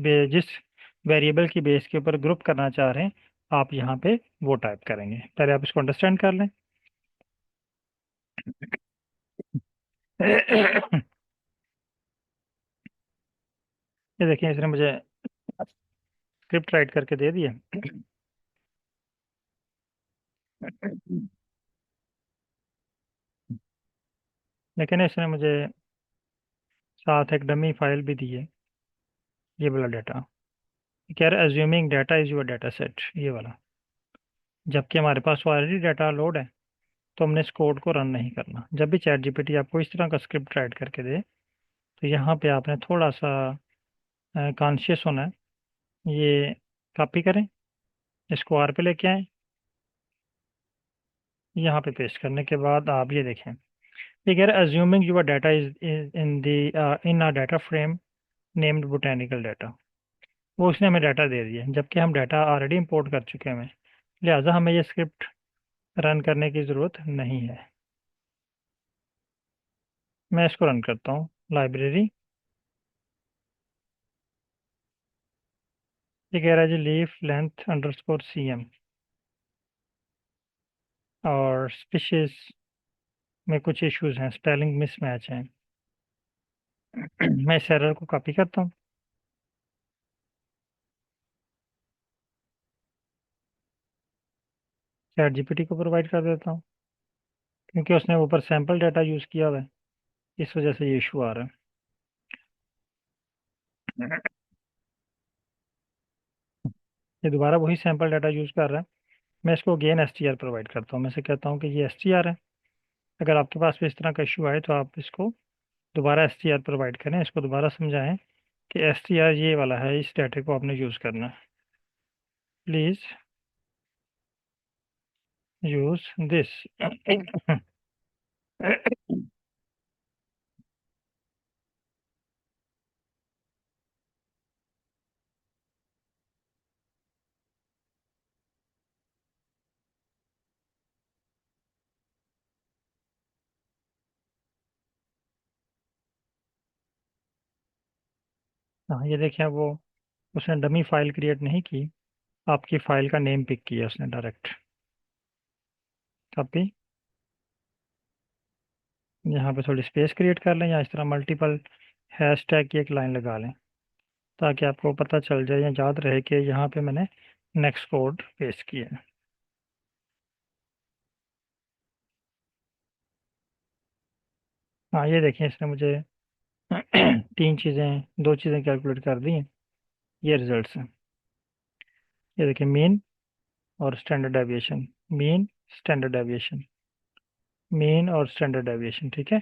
वेरिएबल की बेस के ऊपर ग्रुप करना चाह रहे हैं आप यहाँ पे वो टाइप करेंगे। पहले आप इसको अंडरस्टैंड कर लें। ये देखिए इसने मुझे स्क्रिप्ट राइट करके दे दी है। लेकिन इसने मुझे साथ एक डमी फाइल भी दी है, ये वाला डाटा। कह रहा है assuming data is your data set, ये वाला। जबकि हमारे पास ऑलरेडी डाटा लोड है तो हमने इस कोड को रन नहीं करना। जब भी चैट जीपीटी आपको इस तरह का स्क्रिप्ट राइट करके दे तो यहाँ पे आपने थोड़ा सा कॉन्शियस होना है। ये कॉपी करें, इसको आर पे लेके आए, यहाँ पे पेस्ट करने के बाद आप ये देखें, ये कह रहा है assuming your data is in the in ah data frame named botanical data. वो उसने हमें डाटा दे दिया जबकि हम डाटा ऑलरेडी इंपोर्ट कर चुके हैं। लिहाजा हमें ये स्क्रिप्ट रन करने की ज़रूरत नहीं है। मैं इसको रन करता हूँ। लाइब्रेरी, ये कह रहा है जी leaf length underscore C M, और स्पीशीज में कुछ इश्यूज हैं, स्पेलिंग मिसमैच हैं। मैं इस एरर को कॉपी करता हूँ, चैट जीपीटी को प्रोवाइड कर देता हूँ। क्योंकि उसने ऊपर सैम्पल डाटा यूज़ किया हुआ है इस वजह से ये इशू आ रहा है। ये दोबारा वही सैम्पल डाटा यूज़ कर रहा है। मैं इसको again S T R provide करता हूँ। मैं से कहता हूँ कि ये एस टी आर है। अगर आपके पास भी इस तरह का इशू आए तो आप इसको दोबारा एस टी आर प्रोवाइड करें, इसको दोबारा समझाएं कि एस टी आर ये वाला है, इस डाटे को आपने यूज़ करना है। Please use this. हाँ ये देखिए वो, उसने डमी फाइल क्रिएट नहीं की, आपकी फाइल का नेम पिक किया उसने डायरेक्ट। कॉपी, यहाँ पे थोड़ी स्पेस क्रिएट कर लें या इस तरह मल्टीपल हैश टैग की एक लाइन लगा लें, ताकि आपको पता चल जाए या याद रहे कि यहाँ पे मैंने नेक्स्ट कोड पेस्ट किया है। हाँ ये देखिए इसने मुझे तीन चीज़ें, दो चीज़ें कैलकुलेट कर दी हैं। ये रिजल्ट्स हैं। ये देखिए मीन और standard deviation, mean, standard deviation, mean और स्टैंडर्ड डेविएशन, ठीक है।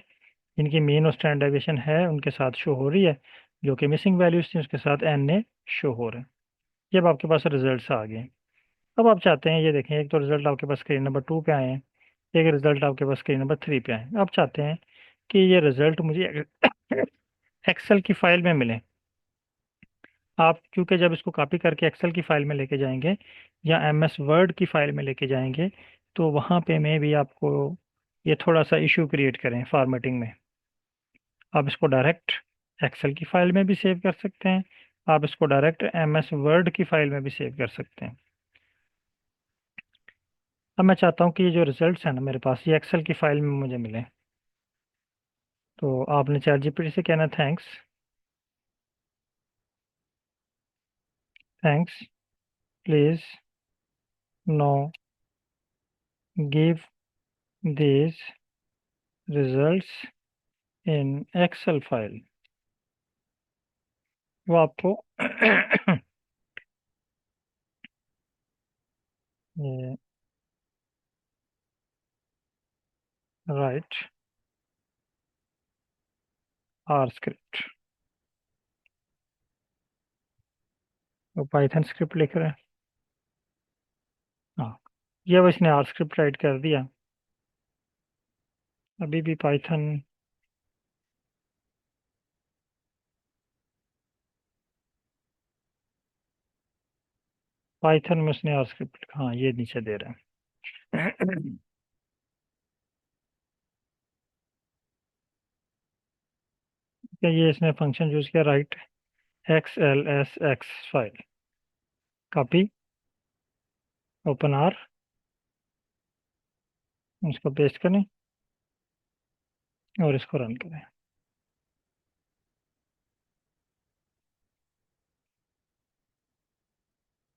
इनकी मीन और स्टैंडर्ड डेविएशन है उनके साथ शो हो रही है, जो कि मिसिंग वैल्यूज थी उसके साथ एन ने शो हो रहे हैं। ये अब आपके पास रिजल्ट्स आ गए। अब आप चाहते हैं, ये देखें एक तो रिजल्ट आपके पास स्क्रीन नंबर 2 पे आए हैं, एक रिजल्ट आपके पास स्क्रीन नंबर 3 पे आए हैं। आप चाहते हैं कि ये रिजल्ट मुझे एक्सेल की फाइल में मिले। आप क्योंकि जब इसको कॉपी करके एक्सेल की फाइल में लेके जाएंगे या एमएस वर्ड की फाइल में लेके जाएंगे, तो वहाँ पे मैं भी आपको ये थोड़ा सा इशू क्रिएट करें फॉर्मेटिंग में। आप इसको डायरेक्ट एक्सेल की फाइल में भी सेव कर सकते हैं, आप इसको डायरेक्ट एमएस वर्ड की फाइल में भी सेव कर सकते हैं। अब मैं चाहता हूँ कि ये जो रिजल्ट्स हैं ना मेरे पास, ये एक्सेल की फाइल में मुझे मिले। तो आपने चैट जीपीटी से कहना thanks, thanks please no give these results in Excel file. वो आपको ये राइट आर स्क्रिप्ट, वो पाइथन स्क्रिप्ट लिख रहे हैं। हाँ ये अब इसने आर स्क्रिप्ट राइट कर दिया। अभी भी पाइथन, पाइथन में उसने आर स्क्रिप्ट, हाँ ये नीचे दे रहे हैं। तो ये इसने फंक्शन यूज किया, write X L S X file, copy, open R, इसको पेस्ट करें और इसको रन करें।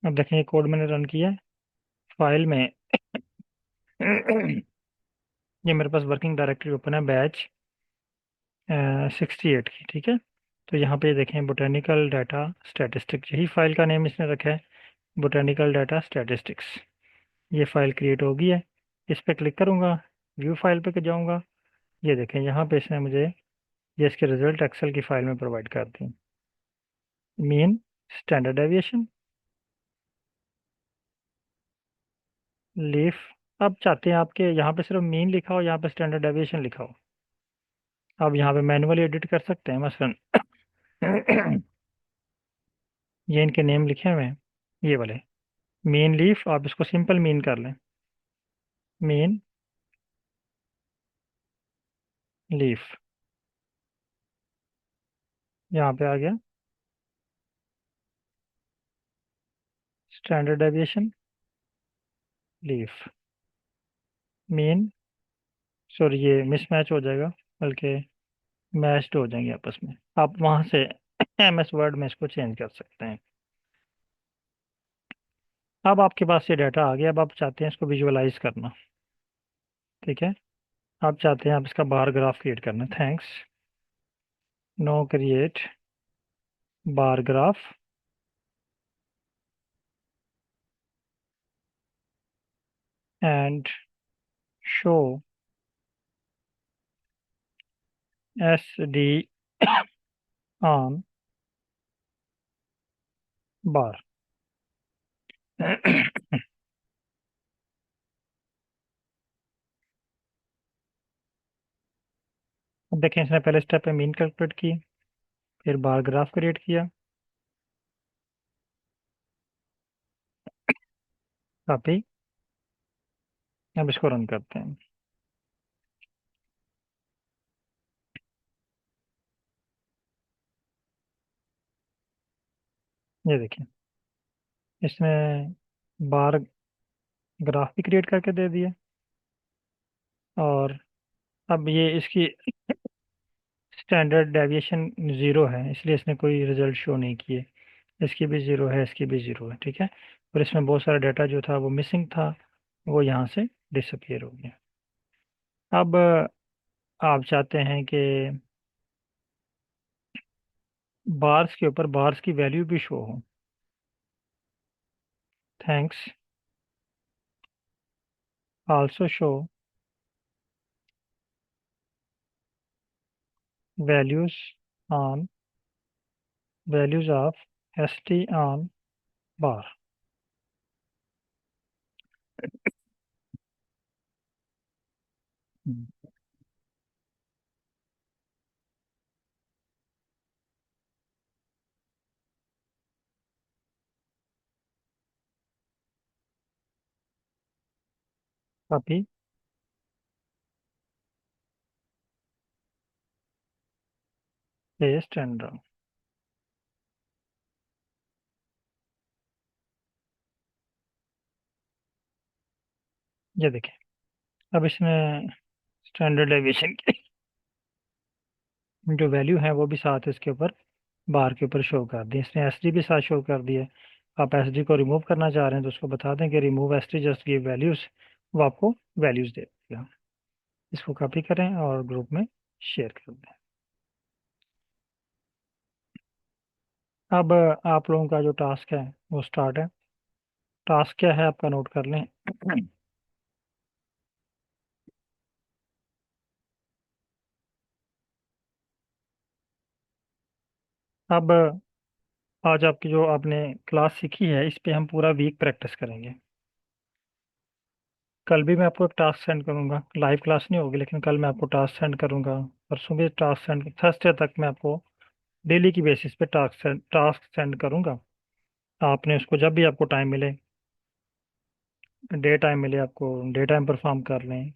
अब देखें ये कोड मैंने रन किया है फाइल में। ये मेरे पास वर्किंग डायरेक्टरी ओपन है बैच 68 की, ठीक है। तो यहाँ पे देखें बोटेनिकल डाटा स्टैटिस्टिक्स, यही फाइल का नेम इसने रखा है, बोटेनिकल डाटा स्टैटिस्टिक्स। ये फाइल क्रिएट होगी है, इस पर क्लिक करूँगा, व्यू फाइल पे जाऊँगा। ये देखें यहाँ पे इसने मुझे ये इसके रिजल्ट एक्सेल की फाइल में प्रोवाइड कर दिए। Mean, standard deviation, leaf. अब चाहते हैं आपके यहाँ पे सिर्फ मीन लिखा हो, यहाँ पे स्टैंडर्ड डेविएशन लिखा हो। आप यहाँ पे मैनुअली एडिट कर सकते हैं, मसलन ये इनके नेम लिखे हुए हैं ये वाले, मीन लीफ, आप इसको सिंपल मीन कर लें, मीन लीफ। यहाँ पे आ गया standard deviation, leaf, mean. Sorry ये मिसमैच हो जाएगा, बल्कि मैच्ड हो जाएंगे आपस में। आप वहाँ से एमएस वर्ड में इसको चेंज कर सकते हैं। अब आपके पास ये डाटा आ गया, अब आप चाहते हैं इसको विजुअलाइज करना, ठीक है। आप चाहते हैं आप इसका बार ग्राफ क्रिएट करना, thanks no create bar graph and show S D on bar. देखें, इसने पहले स्टेप पे मीन कैलकुलेट की, फिर बार ग्राफ क्रिएट किया। कॉपी। अब इसको रन करते हैं। ये देखिए, इसने बार ग्राफ भी क्रिएट करके दे दिया। और अब ये इसकी स्टैंडर्ड डेविएशन ज़ीरो है, इसलिए इसने कोई रिजल्ट शो नहीं किए। इसकी भी ज़ीरो है, इसकी भी ज़ीरो है, ठीक है। और इसमें बहुत सारा डाटा जो था वो मिसिंग था, वो यहाँ से डिसअपियर हो गया। अब आप चाहते हैं कि बार्स के ऊपर बार्स की वैल्यू भी शो हो। Thanks also show values on values of S T on bar. Copy, paste and run. ये देखिए, अब इसने स्टैंडर्ड डेविएशन की जो वैल्यू है वो भी साथ इसके ऊपर बार के ऊपर शो कर दी। इसने एस डी भी साथ शो कर दिया। आप एस डी को रिमूव करना चाह रहे हैं तो उसको बता दें कि remove S D just give values, वो आपको वैल्यूज दे देगा। इसको कॉपी करें और ग्रुप में शेयर कर दें। अब आप लोगों का जो टास्क है वो स्टार्ट है। टास्क क्या है आपका, नोट कर लें। अब आज आपकी जो आपने क्लास सीखी है इस पे हम पूरा वीक प्रैक्टिस करेंगे। कल भी मैं आपको एक टास्क सेंड करूंगा, लाइव क्लास नहीं होगी लेकिन कल मैं आपको टास्क सेंड करूंगा। परसों भी टास्क सेंड, थर्सडे तक मैं आपको डेली की बेसिस पे टास्क सेंड करूंगा। आपने उसको जब भी आपको टाइम मिले, डे टाइम मिले आपको, डे टाइम परफॉर्म कर लें।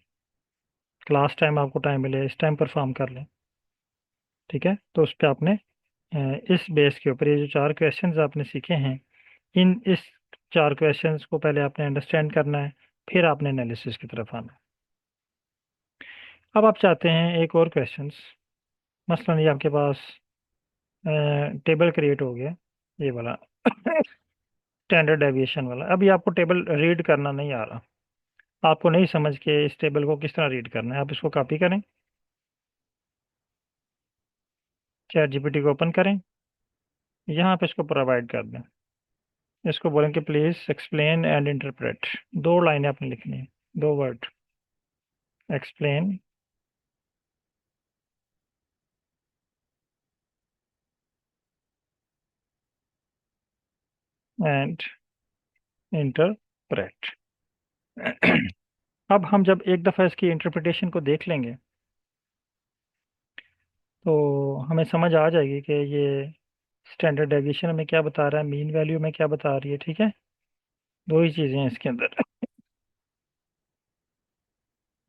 क्लास टाइम आपको टाइम मिले इस टाइम परफॉर्म कर लें, ठीक है। तो उस पर आपने इस बेस के ऊपर ये जो चार क्वेश्चंस आपने सीखे हैं, इन इस चार क्वेश्चंस को पहले आपने अंडरस्टैंड करना है, फिर आपने एनालिसिस की तरफ आना है। अब आप चाहते हैं एक और क्वेश्चंस, मसलन ये आपके पास टेबल क्रिएट हो गया, ये वाला स्टैंडर्ड डेविएशन वाला। अभी आपको टेबल रीड करना नहीं आ रहा, आपको नहीं समझ के इस टेबल को किस तरह रीड करना है। आप इसको कॉपी करें, चैट जीपीटी को ओपन करें, यहाँ पे इसको प्रोवाइड कर दें। इसको बोलें कि प्लीज एक्सप्लेन एंड इंटरप्रेट। दो लाइनें आपने लिखनी है, दो वर्ड, एक्सप्लेन एंड इंटरप्रेट। अब हम जब एक दफ़ा इसकी इंटरप्रिटेशन को देख लेंगे तो हमें समझ आ जाएगी कि ये स्टैंडर्ड डेविएशन में क्या बता रहा है, मीन वैल्यू में क्या बता रही है, ठीक है। दो ही चीज़ें हैं इसके अंदर।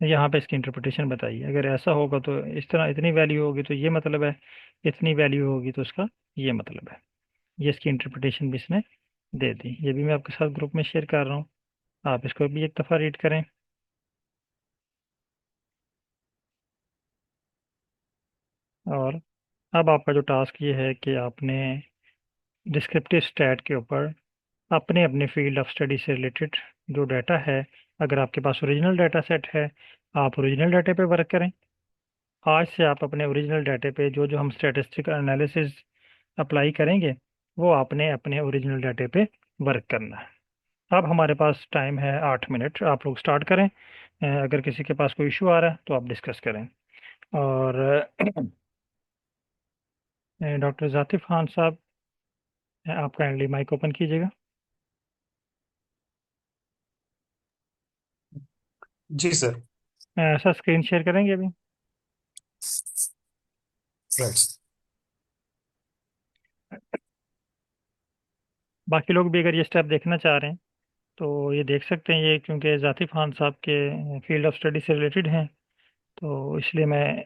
यहाँ पे इसकी इंटरप्रिटेशन बताइए, अगर ऐसा होगा तो इस तरह, इतनी वैल्यू होगी तो ये मतलब है, इतनी वैल्यू होगी तो उसका ये मतलब है। ये इसकी इंटरप्रिटेशन भी इसने दे दी। ये भी मैं आपके साथ ग्रुप में शेयर कर रहा हूँ, आप इसको भी एक दफ़ा रीड करें। और अब आपका जो टास्क ये है कि आपने डिस्क्रिप्टिव स्टैट के ऊपर अपने अपने फील्ड ऑफ स्टडी से रिलेटेड जो डाटा है, अगर आपके पास ओरिजिनल डाटा सेट है, आप ओरिजिनल डाटा पे वर्क करें। आज से आप अपने ओरिजिनल डाटा पे जो जो हम स्टैटिस्टिकल एनालिसिस अप्लाई करेंगे वो आपने अपने ओरिजिनल डाटा पे वर्क करना है। अब हमारे पास टाइम है 8 मिनट, आप लोग स्टार्ट करें। अगर किसी के पास कोई इशू आ रहा है तो आप डिस्कस करें। और डॉक्टर जातिफ खान साहब, आप काइंडली माइक ओपन कीजिएगा। जी सर। सर स्क्रीन शेयर करेंगे अभी। राइट। बाकी लोग भी अगर ये स्टेप देखना चाह रहे हैं तो ये देख सकते हैं, ये क्योंकि ज़ाती खान साहब के फील्ड ऑफ स्टडी से रिलेटेड हैं, तो इसलिए मैं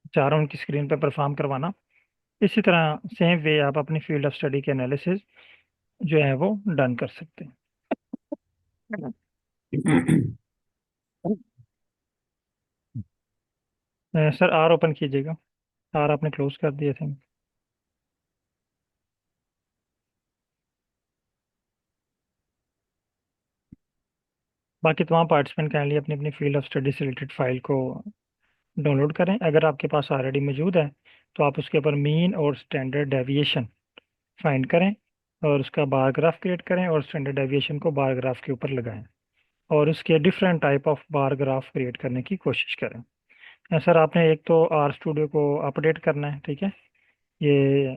चाह रहा हूँ उनकी स्क्रीन पे परफॉर्म करवाना। इसी तरह सेम वे आप अपनी फील्ड ऑफ स्टडी के एनालिसिस जो है वो डन कर सकते हैं। सर आर ओपन कीजिएगा। आर आपने क्लोज कर दिए थे। बाकी तमाम पार्टिसिपेंट काइंडली अपनी अपनी फील्ड ऑफ स्टडी से रिलेटेड फाइल को डाउनलोड करें। अगर आपके पास ऑलरेडी मौजूद है तो आप उसके ऊपर मीन और स्टैंडर्ड डेविएशन फाइंड करें और उसका बार ग्राफ क्रिएट करें और स्टैंडर्ड डेविएशन को बार ग्राफ के ऊपर लगाएं और उसके different type of bar graph create करने की कोशिश करें। सर आपने एक तो आर स्टूडियो को अपडेट करना है, ठीक है? ये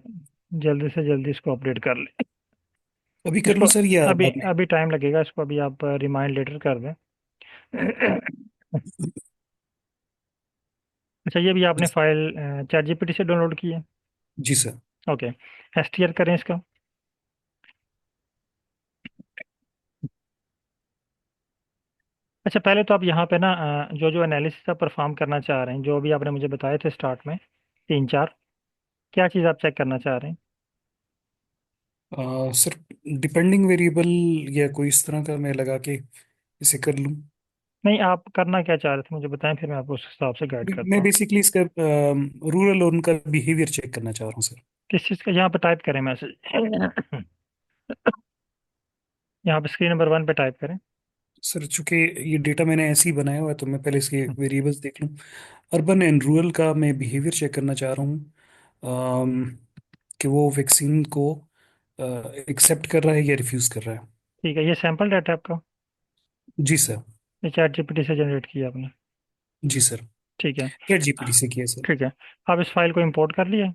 जल्दी से जल्दी इसको अपडेट कर लें। अभी कर इसको लूँ सर या अभी बाद में? अभी टाइम लगेगा, इसको अभी आप रिमाइंड लेटर कर दें। अच्छा, ये भी आपने फाइल चैट जीपीटी से डाउनलोड की है? जी सर। ओके, एसटीआर करें इसका। अच्छा, पहले तो आप यहाँ पे ना जो जो एनालिसिस आप परफॉर्म करना चाह रहे हैं, जो भी आपने मुझे बताए थे स्टार्ट में, तीन चार, क्या चीज़ आप चेक करना चाह रहे हैं? सर डिपेंडिंग वेरिएबल या कोई इस तरह का मैं लगा के इसे कर लूँ? नहीं, आप करना क्या चाह रहे थे मुझे बताएं, फिर मैं आपको उस हिसाब से गाइड करता मैं हूँ। बेसिकली इसका रूरल और उनका बिहेवियर चेक करना चाह रहा हूँ सर। किस चीज़ का? यहाँ पे टाइप करें मैसेज। यहाँ पे स्क्रीन नंबर 1 पे टाइप करें। सर चूंकि ये डेटा मैंने ऐसे ही बनाया हुआ है तो मैं पहले इसके वेरिएबल्स देख लूँ। अर्बन एंड रूरल का मैं बिहेवियर चेक करना चाह रहा हूँ, अम, कि वो वैक्सीन को एक्सेप्ट कर रहा है या रिफ्यूज कर रहा है। ठीक है, ये सैंपल डाटा आपका, जी सर। ये चैट जीपीटी से जनरेट किया आपने? जी सर। ठीक है। चैट जीपीटी से किया सर। ठीक है, आप इस फाइल को इंपोर्ट कर लिया?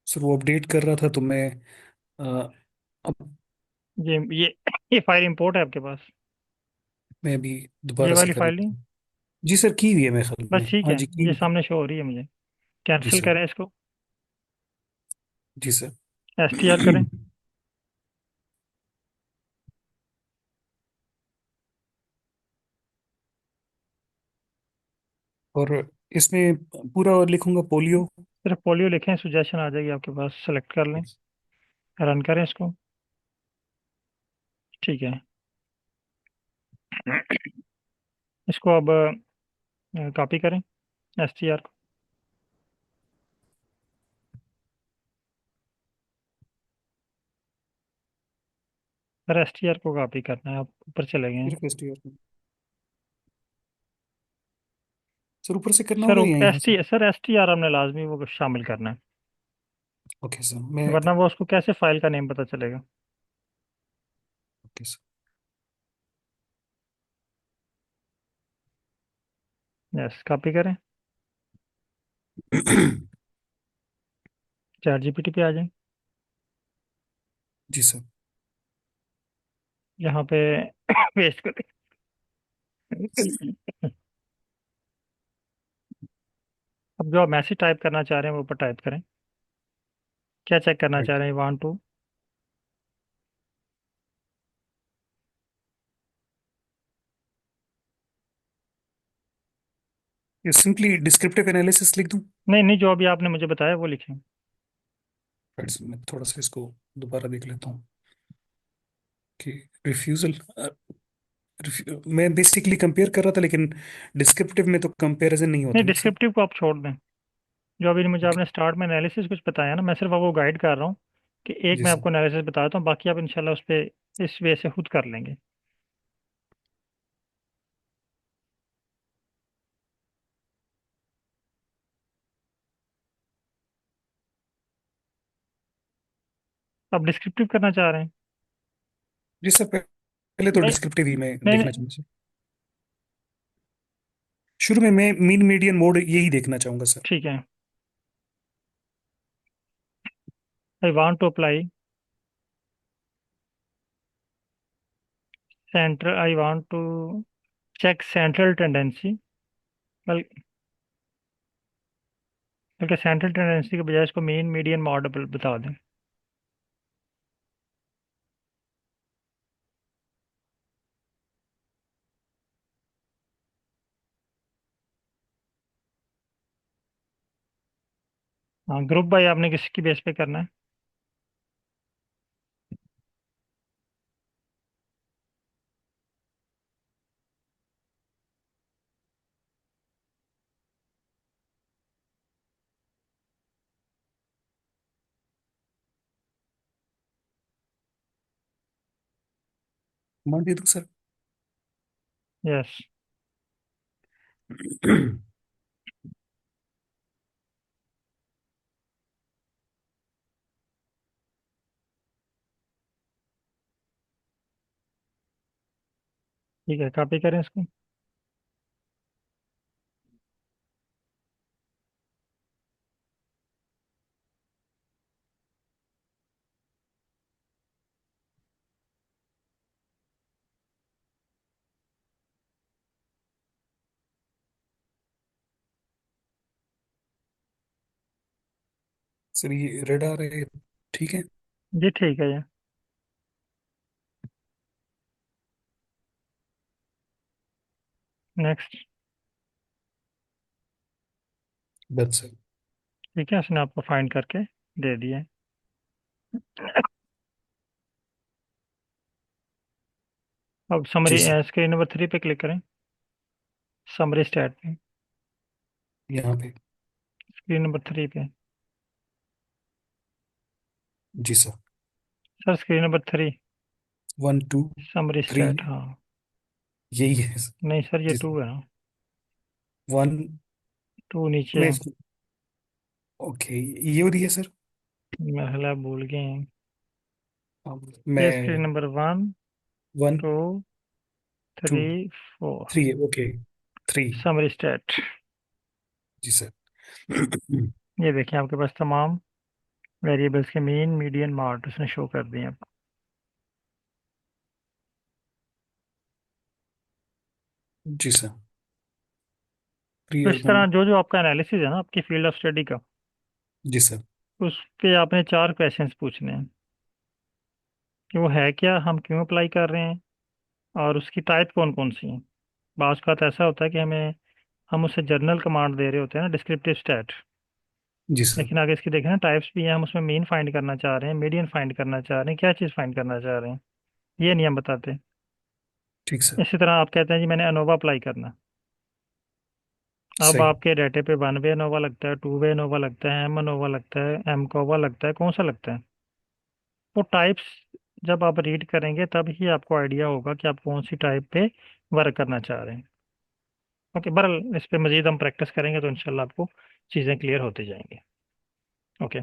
सर वो अपडेट कर रहा था तो मैं अ, अब ये ये फाइल इंपोर्ट है आपके पास? मैं अभी ये दोबारा से वाली कर फाइल नहीं? लेता हूँ। जी सर की हुई है मेरे ख्याल बस में, ठीक हाँ है, जी की ये हुई है। सामने शो हो रही है मुझे। जी कैंसिल सर। करें इसको, जी सर। एसटीआर करें। और इसमें पूरा लिखूंगा पोलियो। सिर्फ पोलियो लिखें, सुजेशन आ जाएगी आपके पास, सेलेक्ट कर लें, रन करें इसको। ठीक है, इसको अब कॉपी करें एसटीआर को। सर एसटीआर को कॉपी करना है, आप ऊपर चले गए हैं। सिर्फ एसटीआर। सर ऊपर से करना सर होगा या यहाँ से? सर एसटीआर हमने लाजमी वो शामिल करना है, ओके सर मैं। वरना वो उसको कैसे फाइल का नेम पता चलेगा। Okay sir. यस, कॉपी करें, चैट जीपीटी पे आ जाए, जी सर। यहाँ पे पेस्ट करें। अब जो आप मैसेज टाइप करना चाह रहे हैं वो ऊपर टाइप करें। क्या चेक करना चाह राइट। रहे हैं? Want to. ये सिंपली डिस्क्रिप्टिव एनालिसिस लिख दूं? नहीं नहीं, जो अभी आपने मुझे बताया वो लिखें। राइट सर, मैं थोड़ा सा इसको दोबारा देख लेता हूँ कि रिफ्यूजल, मैं बेसिकली कंपेयर कर रहा था लेकिन डिस्क्रिप्टिव में तो कंपैरिजन नहीं नहीं, होता ना सर? डिस्क्रिप्टिव को आप छोड़ दें। जो अभी मुझे ओके। आपने स्टार्ट में एनालिसिस कुछ बताया ना, मैं सिर्फ आपको गाइड कर रहा हूँ कि एक जी मैं सर। आपको एनालिसिस बताता हूँ, बाकी आप इंशाल्लाह उस पर इस वे से खुद कर लेंगे। आप डिस्क्रिप्टिव करना चाह रहे हैं? जी सर, पहले तो नहीं डिस्क्रिप्टिव ही मैं नहीं देखना नहीं, चाहूंगा सर। शुरू में मैं मीन मीडियन मोड यही देखना चाहूंगा सर। ठीक है। I want to apply central, I want to check central tendency बल्कि सेंट्रल टेंडेंसी के बजाय इसको मीन मीडियन मॉड बता दें। हाँ, ग्रुप बाय आपने किसकी बेस पे करना है? कमांड दे दूं सर? यस। ठीक है, कॉपी करें इसको। सर ये रेड आ रहे हैं, ठीक है। जी ठीक है ये। नेक्स्ट। Done sir. ठीक है, उसने आपको फाइंड करके दे दिए। अब जी समरी सर। स्क्रीन नंबर 3 पे क्लिक करें। समरी स्टैट पे। यहाँ पे। स्क्रीन नंबर 3 पे। जी sir. Sir screen number 3। 1 2 summary 3, stat, हाँ। यही है सर। नहीं सर, ये जी 2 सर। है ना। 1 2 नीचे में है। इसको, ओके, ये हो रही है सर। महिला भूल गए हैं। ये स्क्रीन मैं number 1, one 2, two 3, 4। Three okay, 3। Summary stat. जी सर। ये देखिए आपके पास तमाम वेरिएबल्स के मीन मीडियन मॉड उसने शो कर दिए आपको। जी सर। प्री तो इस अर्बन। तरह जो जो आपका एनालिसिस है ना आपकी फील्ड ऑफ स्टडी का, जी सर। उस पे आपने 4 क्वेश्चंस पूछने हैं कि वो है क्या, हम क्यों अप्लाई कर रहे हैं, और उसकी टाइप कौन कौन सी है। बाज़ का ऐसा होता है कि हम उससे जर्नल कमांड दे रहे होते हैं ना, डिस्क्रिप्टिव स्टैट। जी सर। लेकिन आगे इसकी देखें ना, टाइप्स भी हैं, हम उसमें मीन फाइंड करना चाह रहे हैं, मीडियन फाइंड करना चाह रहे हैं, क्या चीज़ फाइंड करना चाह रहे हैं, ये नहीं हम बताते। ठीक सर। इसी तरह आप कहते हैं जी मैंने अनोवा अप्लाई करना। अब सही। आपके डाटे पे 1 वे अनोवा लगता है, 2 वे अनोवा लगता है, एम अनोवा लगता है, एम कोवा लगता है, कौन सा लगता है। वो टाइप्स जब आप रीड करेंगे तब ही आपको आइडिया होगा कि आप कौन सी टाइप पे वर्क करना चाह रहे हैं। ओके, बहरहाल इस पे मजीद हम प्रैक्टिस करेंगे तो इंशाल्लाह आपको चीज़ें क्लियर होती जाएंगी। ओके,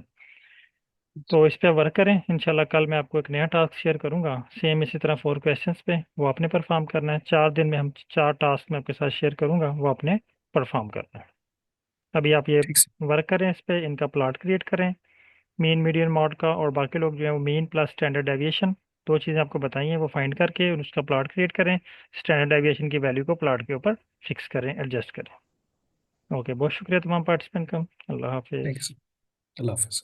तो इस पे वर्क करें। इंशाल्लाह कल मैं आपको एक नया टास्क शेयर करूंगा, सेम इसी तरह 4 क्वेश्चंस पे, वो आपने परफॉर्म करना है। 4 दिन में हम 4 टास्क मैं आपके साथ शेयर करूंगा, वो आपने परफॉर्म करना है। अभी आप ये ठीक सर। वर्क करें, इस पे इनका प्लॉट क्रिएट करें, मीन मीडियन मॉड का, और बाकी लोग जो है वो मीन प्लस स्टैंडर्ड डेविएशन, 2 चीज़ें आपको बताई हैं, वो फाइंड करके उसका प्लॉट क्रिएट करें। स्टैंडर्ड डेविएशन की वैल्यू को प्लॉट के ऊपर फिक्स करें, एडजस्ट करें। ओके, बहुत शुक्रिया तमाम पार्टिसिपेंट का। अल्लाह थैंक यू हाफिज़। सर। अल्लाह हाफिज।